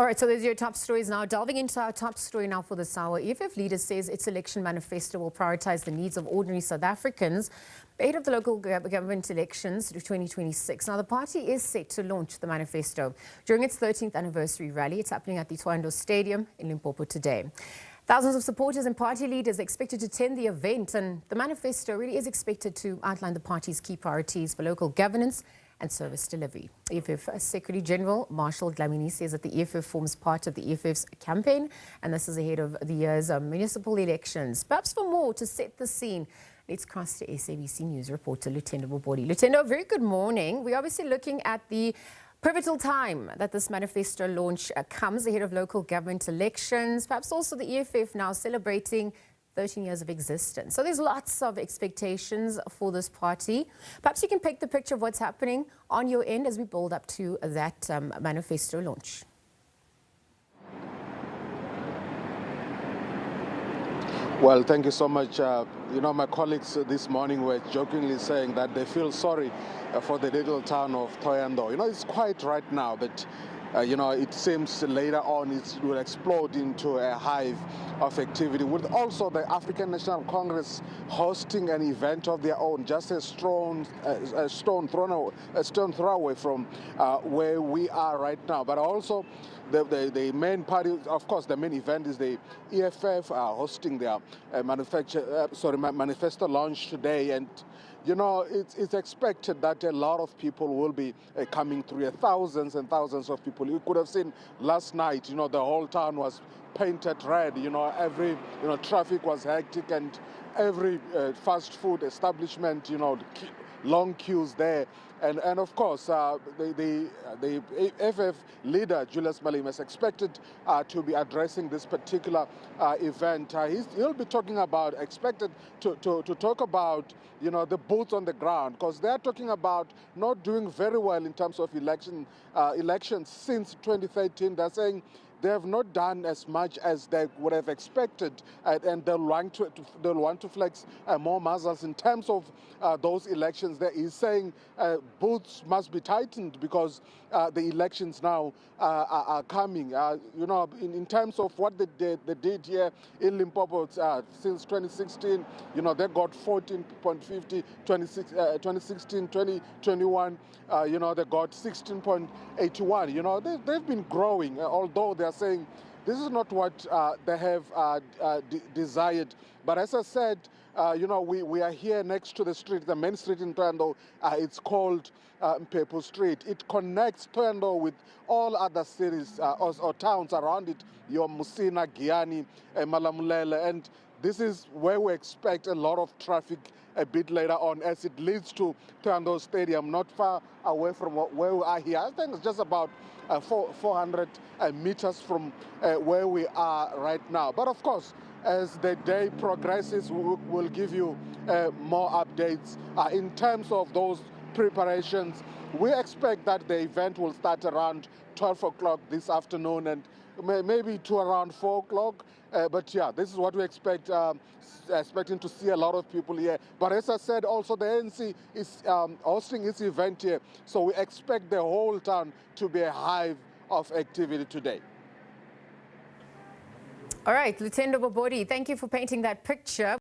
All right, so there's your top stories now. Delving into our top story now for this hour. EFF leader says its election manifesto will prioritize the needs of ordinary South Africans ahead of the local government elections through 2026. Now, the party is set to launch the manifesto during its 13th anniversary rally. It's happening at the Thohoyandou Stadium in Limpopo today. Thousands of supporters and party leaders are expected to attend the event, and the manifesto really is expected to outline the party's key priorities for local governance and service delivery. EFF Secretary General Marshall Dlamini says that the EFF forms part of the EFF's campaign, and this is ahead of the year's municipal elections. Perhaps for more to set the scene, let's cross to SABC News reporter Lutendo Bobodi. Lutendo, very good morning. We're obviously looking at the pivotal time that this manifesto launch comes ahead of local government elections, perhaps also the EFF now celebrating 13 years of existence. So there's lots of expectations for this party. Perhaps you can paint the picture of what's happening on your end as we build up to that manifesto launch. Well, thank you so much. My colleagues this morning were jokingly saying that they feel sorry for the little town of Thohoyandou. It's quiet right now, but it seems later on it will explode into a hive of activity, with also the African National Congress hosting an event of their own, just a stone throw away from where we are right now. But also the main party, of course, the main event is the EFF hosting their manifesto launch today, and it's expected that a lot of people will be coming through. Thousands and thousands of people. You could have seen last night, the whole town was painted red. Every, traffic was hectic, and every fast food establishment, long queues there. And of course, the EFF leader, Julius Malema, is expected to be addressing this particular event. He'll be talking about, expected to talk about, the boots on the ground, because they're talking about not doing very well in terms of elections since 2013. They're saying they have not done as much as they would have expected, and they'll want to flex more muscles in terms of those elections. There is saying boots must be tightened because the elections now are coming. In terms of what they did here in Limpopo since 2016, they got 14.50, 2016, 2021, they got 16.81. They've been growing, although they're saying this is not what they have desired. But as I said, we are here next to the street, the main street in Thohoyandou. It's called Limpopo Street. It connects Thohoyandou with all other cities or towns around it, Musina, Giani, Malamulele, and this is where we expect a lot of traffic a bit later on, as it leads to Thohoyandou Stadium, not far away from where we are here. I think it's just about 400 meters from where we are right now. But of course, as the day progresses, we'll give you more updates in terms of those preparations. We expect that the event will start around 12 o'clock this afternoon, and maybe to around 4 o'clock. But yeah, this is what we expect, expecting to see a lot of people here. But as I said, also the ANC is hosting its event here. So we expect the whole town to be a hive of activity today. All right, Lutendo Bobodi, thank you for painting that picture.